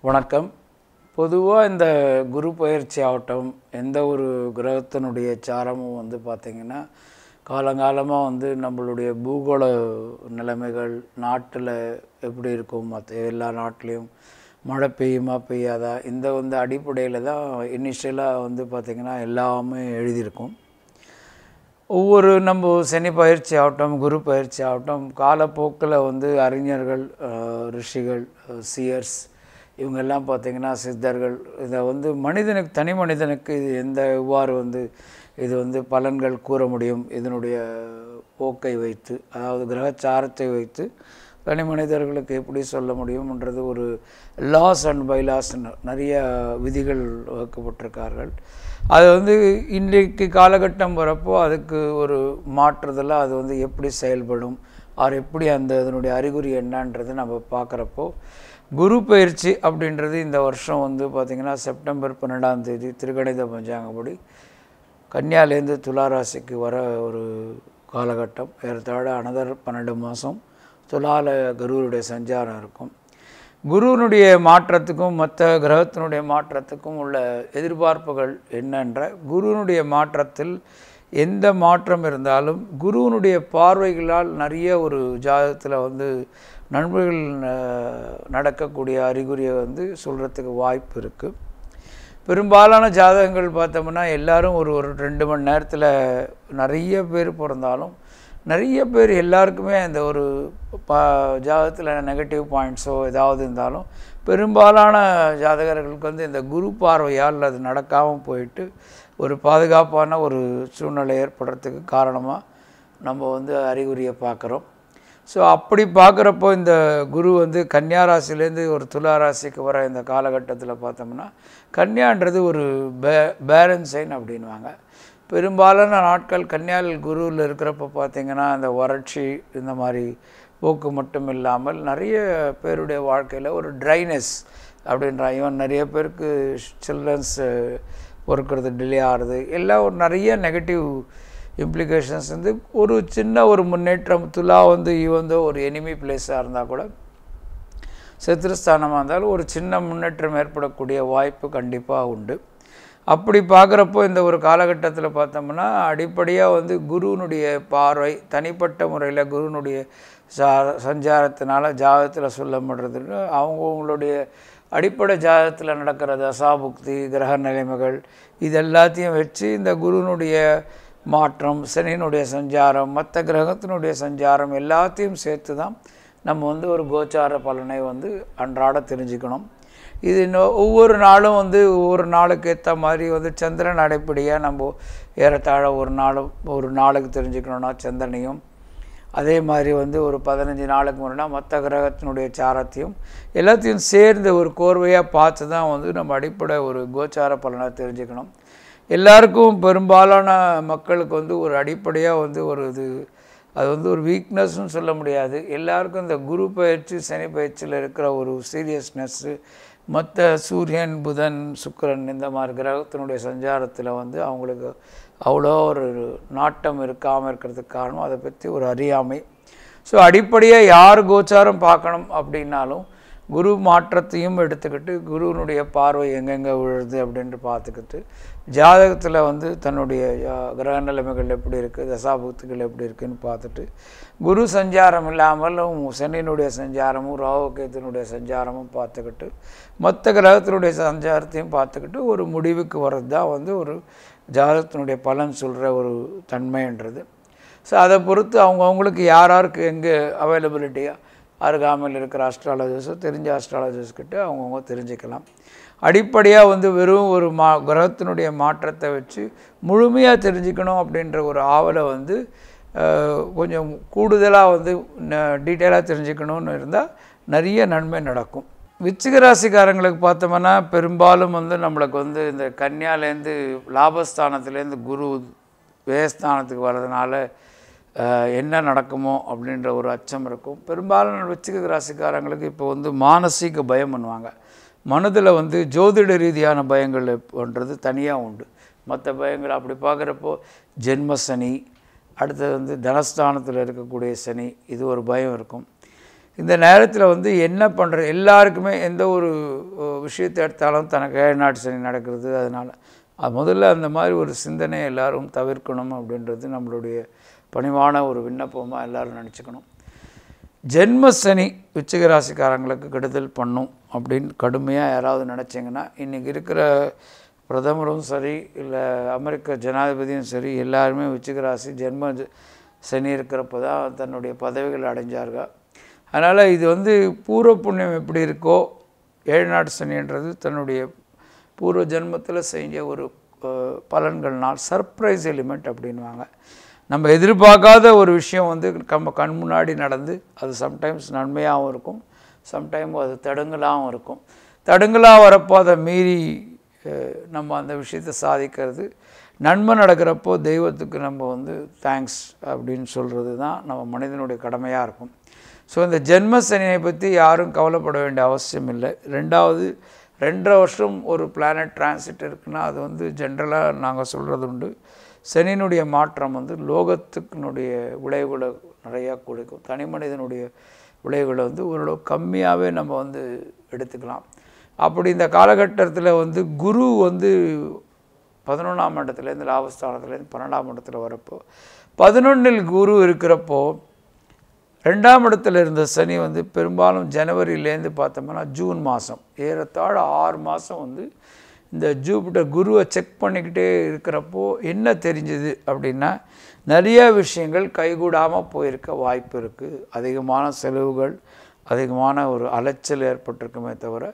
வணக்கம். பொதுவாக இந்த குரு பயிற்சி ஆகட்டும், எந்த ஒரு கிரகத்தினுடைய சாரமும் பார்த்திங்கன்னா காலங்காலமாக நம்மளுடைய பூகோள நிலைமைகள் நாட்டில் எப்படி இருக்கும், மற்ற எல்லா நாட்டிலையும் மழை பெய்யுமா பெய்யாதா, இந்த அடிப்படையில் தான் இனிஷியலாக பார்த்திங்கன்னா எல்லாமே எழுதியிருக்கும். ஒவ்வொரு நம்ம சனி பயிற்சி ஆகட்டும், குரு பயிற்சி ஆகட்டும், காலப்போக்கில் அறிஞர்கள், ரிஷிகள், சியர்ஸ் இவங்கெல்லாம் பார்த்திங்கன்னா சித்தர்கள் இதை மனிதனுக்கு, தனி மனிதனுக்கு இது இவ்வாறு இது பலன்கள் கூற முடியும், இதனுடைய போக்கை வைத்து, அதாவது கிரகச்சாரத்தை வைத்து தனி மனிதர்களுக்கு எப்படி சொல்ல முடியும்ன்றது ஒரு லாஸ் அண்ட் பைலாஸ் நிறைய விதிகள் வகுக்கப்பட்டிருக்கார்கள். அது இன்றைக்கு காலகட்டம் வரப்போ அதுக்கு ஒரு மாற்றுதல், அது எப்படி செயல்படும், எப்படி அதனுடைய அறிகுறி என்னன்றது நம்ம பார்க்குறப்போ, குரு பயிற்சி அப்படின்றது இந்த வருஷம் பார்த்திங்கன்னா செப்டம்பர் 12ஆம் தேதி திருக்கணித பஞ்சாங்கப்படி கன்னியாலேருந்து துளாராசிக்கு வர ஒரு காலகட்டம். ஏறத்தாழ அனதர் 12 மாதம் துலால குருவுடைய சஞ்சாரம் இருக்கும். குருவினுடைய மாற்றத்துக்கும் மற்ற கிரகத்தினுடைய மாற்றத்துக்கும் உள்ள எதிர்பார்ப்புகள் என்னென்ற, குருவினுடைய மாற்றத்தில் எந்த மாற்றம் இருந்தாலும் குருவினுடைய பார்வைகளால் நிறைய ஒரு ஜாதகத்தில் நன்மைகள் நடக்கக்கூடிய அறிகுறியை சொல்கிறதுக்கு வாய்ப்பு இருக்குது. பெரும்பாலான ஜாதகங்கள் பார்த்தோம்னா எல்லோரும் ஒரு 2 மணி நேரத்தில் நிறைய பேர் பிறந்தாலும் நிறைய பேர் எல்லாருக்குமே அந்த ஒரு ஜாதகத்தில் நெகட்டிவ் பாயிண்ட்ஸோ ஏதாவது இருந்தாலும் பெரும்பாலான ஜாதகர்களுக்கு இந்த குரு பார்வையால் அது நடக்காமல் போயிட்டு ஒரு பாதுகாப்பான ஒரு சூழ்நிலை ஏற்படுறதுக்கு காரணமாக நம்ம அறிகுறியை பார்க்குறோம். ஸோ அப்படி பார்க்குறப்போ இந்த குரு கன்னியா ராசிலேருந்து ஒரு துலா ராசிக்கு வர இந்த காலகட்டத்தில் பார்த்தோம்னா, கன்னியான்றது ஒரு பேலன்ஸ் சைன் அப்படின்வாங்க. பெரும்பாலான நாட்கள் கன்னியாவில் குருவில் இருக்கிறப்போ பார்த்திங்கன்னா அந்த வறட்சி இந்த மாதிரி போக்கு மட்டும் இல்லாமல் நிறைய பேருடைய வாழ்க்கையில் ஒரு ட்ரைனஸ் அப்படின்ற, ஈவன் நிறைய பேருக்கு சில்ட்ரன்ஸ் பொறுக்கிறது டிலே ஆகுது, எல்லாம் ஒரு நிறைய நெகட்டிவ் இம்ப்ளிகேஷன்ஸ் ஒரு சின்ன ஒரு முன்னேற்றம். துலா ஒரு எனிமி பிளேஸாக இருந்தால் கூட, சத்ருஸ்தானமாக இருந்தாலும் ஒரு சின்ன முன்னேற்றம் ஏற்படக்கூடிய வாய்ப்பு கண்டிப்பாக உண்டு. அப்படி பார்க்குறப்போ இந்த ஒரு காலகட்டத்தில் பார்த்தோம்னா அடிப்படையாக குருவினுடைய பார்வை தனிப்பட்ட முறையில் குருவினுடைய சஞ்சாரத்தினால ஜாதகத்தில் சொல்லப்படுறதுன்னு அவங்களுடைய அடிப்படை ஜாதகத்தில் நடக்கிற தசாபுக்தி கிரக நிலைமைகள் இது எல்லாத்தையும் வச்சு இந்த குருவினுடைய மாற்றம், சனியினுடைய சஞ்சாரம், மற்ற கிரகத்தினுடைய சஞ்சாரம் எல்லாத்தையும் சேர்த்து தான் நம்ம ஒரு கோச்சார பலனை அன்றாட தெரிஞ்சுக்கணும். இது ஒவ்வொரு நாளும் ஒவ்வொரு நாளுக்கு ஏற்ற மாதிரி சந்திரன் அடிப்படையாக நம்ம ஏறத்தாழ ஒரு நாளுக்கு தெரிஞ்சுக்கணுன்னா சந்திரனையும், அதே மாதிரி ஒரு 15 நாளுக்கு முன்னாடி மற்ற கிரகத்தினுடைய சாரத்தையும் எல்லாத்தையும் சேர்ந்து ஒரு கோர்வையாக பார்த்து தான் நம்ம அடிப்படை ஒரு கோச்சார பலனை தெரிஞ்சுக்கணும். எல்லாருக்கும் பெரும்பாலான மக்களுக்கு ஒரு அடிப்படையாக ஒரு இது அது ஒரு வீக்னஸ்ன்னு சொல்ல முடியாது. எல்லாருக்கும் இந்த குரு பயிற்சி சனி பயிற்சியில் இருக்கிற ஒரு சீரியஸ்னஸ்ஸு, மற்ற சூரியன் புதன் சுக்கிரன் இந்த மாதிரி கிரகத்தினுடைய சஞ்சாரத்தில் அவங்களுக்கு அவ்வளோ ஒரு நாட்டம் இருக்காமல் இருக்கிறதுக்கு காரணம் அதை பற்றி ஒரு அறியாமை. ஸோ அடிப்படையாக யார் கோச்சாரம் பார்க்கணும் அப்படின்னாலும் குரு மாற்றத்தையும் எடுத்துக்கிட்டு குருவினுடைய பார்வை எங்கெங்கே விழுது அப்படின்ட்டு பார்த்துக்கிட்டு ஜாதகத்தில் தன்னுடைய கிரக நிலைமைகள் எப்படி இருக்குது, தசாபுக்திகள் எப்படி இருக்குதுன்னு பார்த்துட்டு, குரு சஞ்சாரம் இல்லாமலும் சனியினுடைய சஞ்சாரமும் ராகுகேதுனுடைய சஞ்சாரமும் பார்த்துக்கிட்டு மற்ற கிரகத்தினுடைய சஞ்சாரத்தையும் பார்த்துக்கிட்டு ஒரு முடிவுக்கு வர்றது தான் ஒரு ஜாதகத்தினுடைய பலன் சொல்கிற ஒரு தன்மைன்றது. ஸோ அதை பொறுத்து அவங்களுக்கு யாருக்கு எங்கே அவைலபிலிட்டியாக அருகாமையில் இருக்கிற அஸ்ட்ராலஜர்ஸோ தெரிஞ்ச அஸ்ட்ராலஜர்ஸ்கிட்ட அவங்கவுங்க தெரிஞ்சுக்கலாம். அடிப்படையாக வெறும் ஒரு கிரகத்தினுடைய மாற்றத்தை வச்சு முழுமையாக தெரிஞ்சுக்கணும் அப்படின்ற ஒரு ஆவலை கொஞ்சம் கூடுதலாக டீட்டெயிலாக தெரிஞ்சுக்கணுன்னு இருந்தால் நிறைய நன்மை நடக்கும். விருச்சிக ராசிக்காரங்களுக்கு பார்த்தோம்னா பெரும்பாலும் நம்மளுக்கு இந்த கன்னியாலேருந்து லாபஸ்தானத்துலேருந்து குரு வேஸ்தானத்துக்கு வர்றதுனால என்ன நடக்குமோ அப்படின்ற ஒரு அச்சம் இருக்கும். பெரும்பாலான விருச்சிக ராசிக்காரங்களுக்கு இப்போ மானசீக பயம் பண்ணுவாங்க. மனதில் ஜோதிட ரீதியான பயங்கள் பண்ணுறது தனியாக உண்டு. மற்ற பயங்கள் அப்படி பார்க்குறப்போ ஜென்ம சனி, அடுத்தது தனஸ்தானத்தில் இருக்கக்கூடிய சனி, இது ஒரு பயம் இருக்கும். இந்த நேரத்தில் வந்து என்ன பண்ணுறது, எல்லாருக்குமே எந்த ஒரு விஷயத்தை எடுத்தாலும் தனக்கு 7 நாட்டு சனி நடக்கிறது. அதனால் முதல்ல அந்த மாதிரி ஒரு சிந்தனை எல்லோரும் தவிர்க்கணும் அப்படின்றது நம்மளுடைய பணிவான ஒரு விண்ணப்பமாக எல்லோரும் நினச்சிக்கணும். ஜென்ம சனி விருச்சிக ராசிக்காரங்களுக்கு கெடுதல் பண்ணும் அப்படின்னு கடுமையாக யாராவது நினச்சிங்கன்னா, இன்றைக்கி இருக்கிற பிரதமரும் சரி, இல்லை அமெரிக்க ஜனாதிபதியும் சரி, எல்லாருமே விருச்சிக ராசி ஜென்ம சனி இருக்கிறப்ப தான் தன்னுடைய பதவிகள் அடைஞ்சார்கள். அதனால் இது வந்து பூர்வ புண்ணியம் எப்படி இருக்கோ, 7 நாட்டு சனின்றது தன்னுடைய பூர்வ ஜென்மத்தில் செஞ்ச ஒரு பலன்கள்னால் சர்ப்ரைஸ் எலிமெண்ட் அப்படின்வாங்க. நம்ம எதிர்பார்க்காத ஒரு விஷயம் வந்து நம்ம கண் முன்னாடி நடந்து அது சம்டைம்ஸ் நன்மையாகவும் இருக்கும், சம்டைம் அது தடுங்கலாகவும் இருக்கும். தடுங்கலாக வரப்போ அதை மீறி நம்ம அந்த விஷயத்தை சாதிக்கிறது, நன்மை நடக்கிறப்போ தெய்வத்துக்கு நம்ம வந்து தேங்க்ஸ் அப்படின்னு சொல்கிறது தான் நம்ம மனிதனுடைய கடமையாக இருக்கும். ஸோ இந்த ஜென்ம சனியை பற்றி யாரும் கவலைப்பட வேண்டிய அவசியம் இல்லை. ரெண்டாவது, 2.5 வருஷம் ஒரு பிளானட் டிரான்சிட் இருக்குன்னா அது வந்து ஜென்ரலாக நாங்கள் சொல்கிறது உண்டு. சனியினுடைய மாற்றம் வந்து லோகத்துக்குனுடைய விளைவுகளை நிறையா கொடுக்கும், தனி மனிதனுடைய விளைவுகளை வந்து ஓரளவு கம்மியாகவே நம்ம வந்து எடுத்துக்கலாம். அப்படி இந்த காலகட்டத்தில் வந்து குரு வந்து 11ஆம் இடத்துலேருந்து லாபஸ்தானத்துலேருந்து 12ஆம் இடத்துல வரப்போ, 11இல் குரு இருக்கிறப்போ 2ஆம் இடத்துல இருந்த சனி வந்து பெரும்பாலும் ஜனவரியிலேருந்து பார்த்தோம்னா ஜூன் மாதம் ஏறத்தாழ 6 மாதம் வந்து இந்த ஜூபிட்டர் குருவை செக் பண்ணிக்கிட்டே இருக்கிறப்போ என்ன தெரிஞ்சுது அப்படின்னா, நிறைய விஷயங்கள் கைகூடாமல் போயிருக்க வாய்ப்பு இருக்குது. அதிகமான செலவுகள், அதிகமான ஒரு அலைச்சல் ஏற்பட்டிருக்குமே தவிர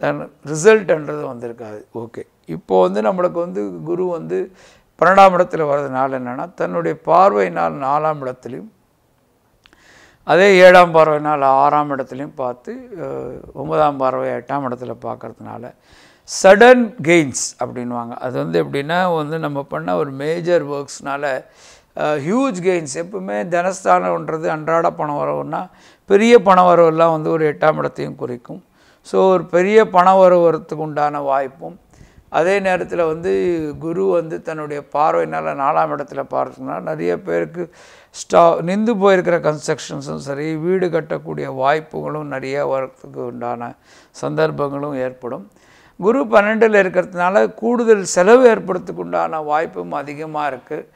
தன் ரிசல்ட்ன்றது வந்திருக்காது. ஓகே, இப்போது வந்து நம்மளுக்கு வந்து குரு வந்து 12ஆம் இடத்துல வர்றதுனால என்னென்னா, தன்னுடைய பார்வையினால் 4ஆம் இடத்துலையும் அதே 7ஆம் பார்வையினால் 6ஆம் இடத்துலையும் பார்த்து 9ஆம் பார்வை 8ஆம் இடத்துல பார்க்கறதுனால சடன் கெயின்ஸ் அப்படின்வாங்க. அது வந்து எப்படின்னா வந்து நம்ம பண்ண ஒரு மேஜர் ஒர்க்ஸ்னால ஹியூஜ் கெயின்ஸ். எப்பவுமே தனஸ்தானன்றது அன்றாட பணம் வரவுன்னா பெரிய பண வரவெல்லாம் வந்து ஒரு 8ஆம் இடத்தையும் குறிக்கும். ஸோ ஒரு பெரிய பண வரவுறதுக்கு உண்டான வாய்ப்பும், அதே நேரத்தில் வந்து குரு வந்து தன்னுடைய பார்வையினால் 4ஆம் இடத்துல பார்க்கறதுனால நிறைய பேருக்கு நின்று போயிருக்கிற கன்ஸ்ட்ரக்ஷன்ஸும் சரி, வீடு கட்டக்கூடிய வாய்ப்புகளும் நிறைய வரத்துக்கு உண்டான சந்தர்ப்பங்களும் ஏற்படும். குரு 12இல் இருக்கிறதுனால கூடுதல் செலவு ஏற்படுறதுக்கு உண்டான வாய்ப்பும் அதிகமாக இருக்குது.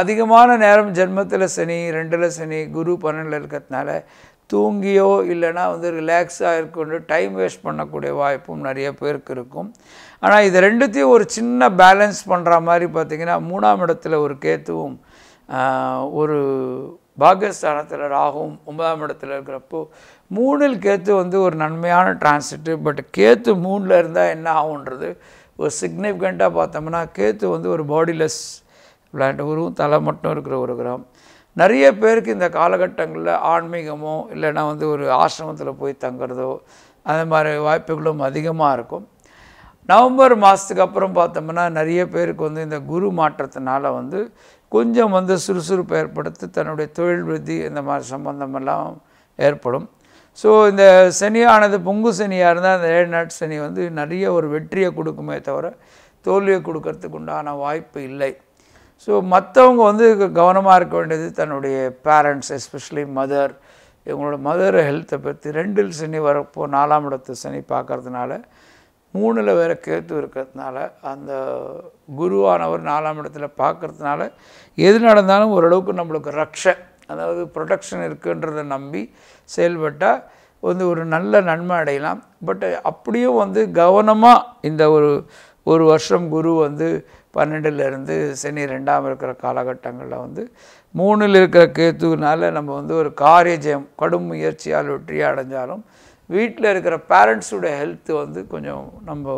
அதிகமான நேரம் ஜென்மத்தில் சனி, 2இல் சனி, குரு 12இல் இருக்கிறதுனால தூங்கியோ இல்லைனா வந்து ரிலாக்ஸாக இருக்கொண்டு டைம் வேஸ்ட் பண்ணக்கூடிய வாய்ப்பும் நிறைய பேருக்கு இருக்கும். ஆனால் இது ரெண்டுத்தையும் ஒரு சின்ன பேலன்ஸ் பண்ணுற மாதிரி பார்த்திங்கன்னா, 3ஆம் இடத்துல ஒரு கேத்துவும் ஒரு பாகியஸ்தானத்தில் ராகுவும் 9ஆம் இடத்துல இருக்கிறப்போ 3இல் கேத்து வந்து ஒரு நன்மையான டிரான்சிட்டு. பட் கேத்து 3இல் இருந்தால் என்ன ஆகுன்றது ஒரு சிக்னிஃபிகண்ட்டாக பார்த்தோம்னா, கேத்து வந்து ஒரு பாடிலெஸ் பிளான்ட், ஒரு தலை மட்டும் இருக்கிற ஒரு கிரகம். நிறைய பேருக்கு இந்த காலகட்டங்களில் ஆன்மீகமோ இல்லைனா வந்து ஒரு ஆசிரமத்தில் போய் தங்குறதோ அந்த மாதிரி வாய்ப்புகளும் அதிகமாக இருக்கும். நவம்பர் மாதத்துக்கு அப்புறம் பார்த்தோம்னா நிறைய பேருக்கு வந்து இந்த குரு மாற்றத்தினால வந்து கொஞ்சம் வந்து சுறுசுறுப்பு ஏற்படுத்தி தன்னுடைய தொழில் விருத்தி இந்த மாதிரி சம்பந்தமெல்லாம் ஏற்படும். ஸோ இந்த சனியானது பொங்கு சனியாக இருந்தால் அந்த 7 நாட்டு சனி வந்து நிறைய ஒரு வெற்றியை கொடுக்குமே தவிர தோல்வியை கொடுக்கறதுக்கு உண்டான வாய்ப்பு இல்லை. ஸோ மற்றவங்க வந்து கவனமாக இருக்க வேண்டியது தன்னுடைய பேரண்ட்ஸ், எஸ்பெஷலி மதர், இவங்களோட மதர் ஹெல்த்தை பற்றி. 2இல் சனி வரப்போ 4ஆம் இடத்து சனி பார்க்கறதுனால, 3இல் வேறு கேத்து இருக்கிறதுனால, அந்த குருவானவர் 4ஆம் இடத்துல பார்க்கறதுனால எது நடந்தாலும் ஓரளவுக்கு நம்மளுக்கு அதாவது ப்ரொடெக்ஷன் இருக்குன்றதை நம்பி செயல்பட்டால் வந்து ஒரு நல்ல நன்மை அடையலாம். பட் அப்படியும் வந்து கவனமாக இந்த ஒரு வருஷம் குரு வந்து 12இலிருந்து சனி 2ஆம் இருக்கிற காலகட்டங்களில் வந்து 3இல் இருக்கிற கேத்துனால நம்ம வந்து ஒரு காரிய ஜெயம், கடும் முயற்சியால் வெற்றி அடைஞ்சாலும் வீட்டில் இருக்கிற பேரண்ட்ஸோட ஹெல்த்து வந்து கொஞ்சம் நம்ம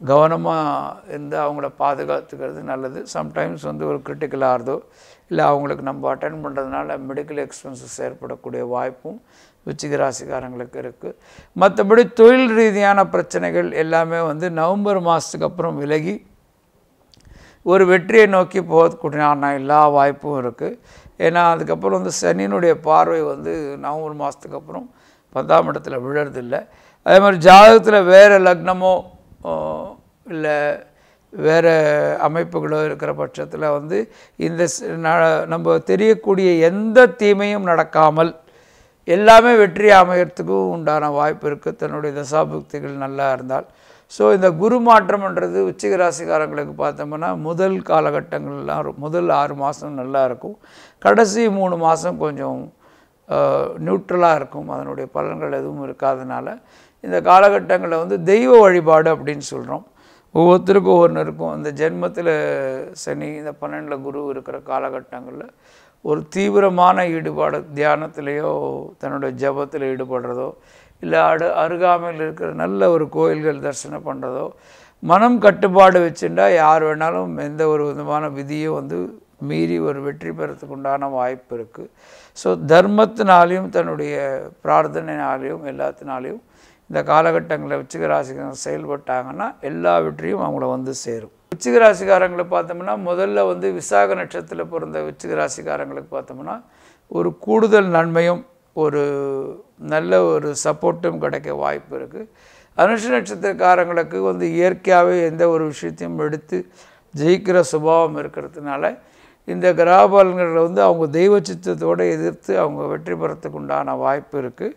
கவனமாக இருந்து அவங்கள பாதுகாத்துக்கிறது நல்லது. சம்டைம்ஸ் வந்து ஒரு கிரிட்டிக்கல் ஆகிறதோ இல்லை அவங்களுக்கு நம்ம அட்டென்ட் பண்ணுறதுனால மெடிக்கல் எக்ஸ்பென்சஸ் ஏற்படக்கூடிய வாய்ப்பும் விருச்சிக ராசிக்காரங்களுக்கு இருக்குது. மற்றபடி தொழில் ரீதியான பிரச்சனைகள் எல்லாமே வந்து நவம்பர் மாதத்துக்கு அப்புறம் விலகி ஒரு வெற்றியை நோக்கி போகக்கூடிய எல்லா வாய்ப்பும் இருக்குது. ஏன்னா அதுக்கப்புறம் வந்து சனியினுடைய பார்வை வந்து நவம்பர் மாதத்துக்கு அப்புறம் 10ஆம் இடத்துல விழறதில்லை. அதே மாதிரி ஜாதகத்தில் வேறு லக்னமோ இல்லை வேறு அமைப்புகளோ இருக்கிற பட்சத்தில் வந்து இந்த நம்ம தெரியக்கூடிய எந்த தீமையும் நடக்காமல் எல்லாமே வெற்றி அமையறதுக்கும் உண்டான வாய்ப்பு இருக்குது, தன்னுடைய தசாபுக்திகள் நல்லா இருந்தால். ஸோ இந்த குரு மாற்றம்ன்றது விருச்சிக ராசிக்காரங்களுக்கு பார்த்தோம்னா முதல் காலகட்டங்கள்லாம் முதல் 6 மாதம் நல்லா இருக்கும், கடைசி 3 மாதம் கொஞ்சம் நியூட்ரலாக இருக்கும், அதனுடைய பலன்கள் எதுவும் இருக்காதனால இந்த காலகட்டங்களில் வந்து தெய்வ வழிபாடு அப்படின்னு சொல்கிறோம். ஒவ்வொருத்தருக்கும் ஒவ்வொன்று இருக்கும். இந்த ஜென்மத்தில் சனி, இந்த 12 குரு இருக்கிற காலகட்டங்களில் ஒரு தீவிரமான ஈடுபாடு தியானத்திலேயோ தன்னுடைய ஜபத்தில் ஈடுபடுறதோ, இல்லை அருகாமையில் இருக்கிற நல்ல ஒரு கோயில்கள் தரிசனம் பண்ணுறதோ, மனம் கட்டுப்பாடு வச்சுட்டா யார் வேணாலும் எந்த ஒரு விதமான விதியும் வந்து மீறி ஒரு வெற்றி பெறத்துக்கு உண்டான வாய்ப்பு இருக்குது. ஸோ தர்மத்தினாலையும் தன்னுடைய பிரார்த்தனைனாலையும் எல்லாத்தினாலையும் இந்த காலகட்டங்களில் விருச்சிக ராசிக்காரங்க செயல்பட்டாங்கன்னா எல்லா வெற்றியும் அவங்கள வந்து சேரும். விருச்சிக ராசிக்காரங்களை பார்த்தோம்னா முதல்ல வந்து விசாக நட்சத்திரத்தில் பிறந்த விருச்சிக ராசிக்காரங்களுக்கு பார்த்தோம்னா ஒரு கூடுதல் நன்மையும் ஒரு நல்ல ஒரு சப்போர்ட்டும் கிடைக்க வாய்ப்பு இருக்குது. அனுஷ நட்சத்திரக்காரங்களுக்கு வந்து இயற்கையாகவே எந்த ஒரு விஷயத்தையும் எடுத்து ஜெயிக்கிற சுபாவம் இருக்கிறதுனால இந்த கிரகபலன்களில் வந்து அவங்க தெய்வ சித்தத்தோடு எதிர்த்து அவங்க வெற்றி பெறத்துக்கு உண்டான வாய்ப்பு இருக்குது.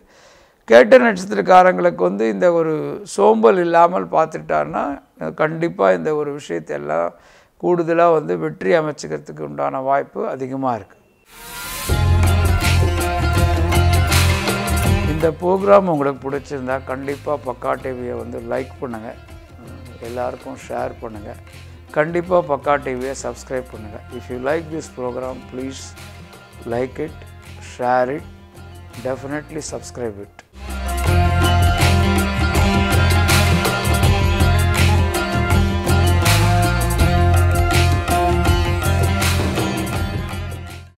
கேட்ட நட்சத்திரக்காரங்களுக்கு வந்து இந்த ஒரு சோம்பல் இல்லாமல் பார்த்துட்டாருன்னா கண்டிப்பாக இந்த ஒரு விஷயத்தை எல்லாம் கூடுதலாக வந்து வெற்றி அமைச்சிக்கிறதுக்கு உண்டான வாய்ப்பு அதிகமாக இருக்குது. இந்த ப்ரோக்ராம் உங்களுக்கு பிடிச்சிருந்தா கண்டிப்பாக பக்கா டிவியை வந்து லைக் பண்ணுங்கள், எல்லாருக்கும் ஷேர் பண்ணுங்கள், கண்டிப்பாக பக்கா டிவியை சப்ஸ்கிரைப் பண்ணுங்கள். If you like this programme please like it, share it, definitely subscribe it.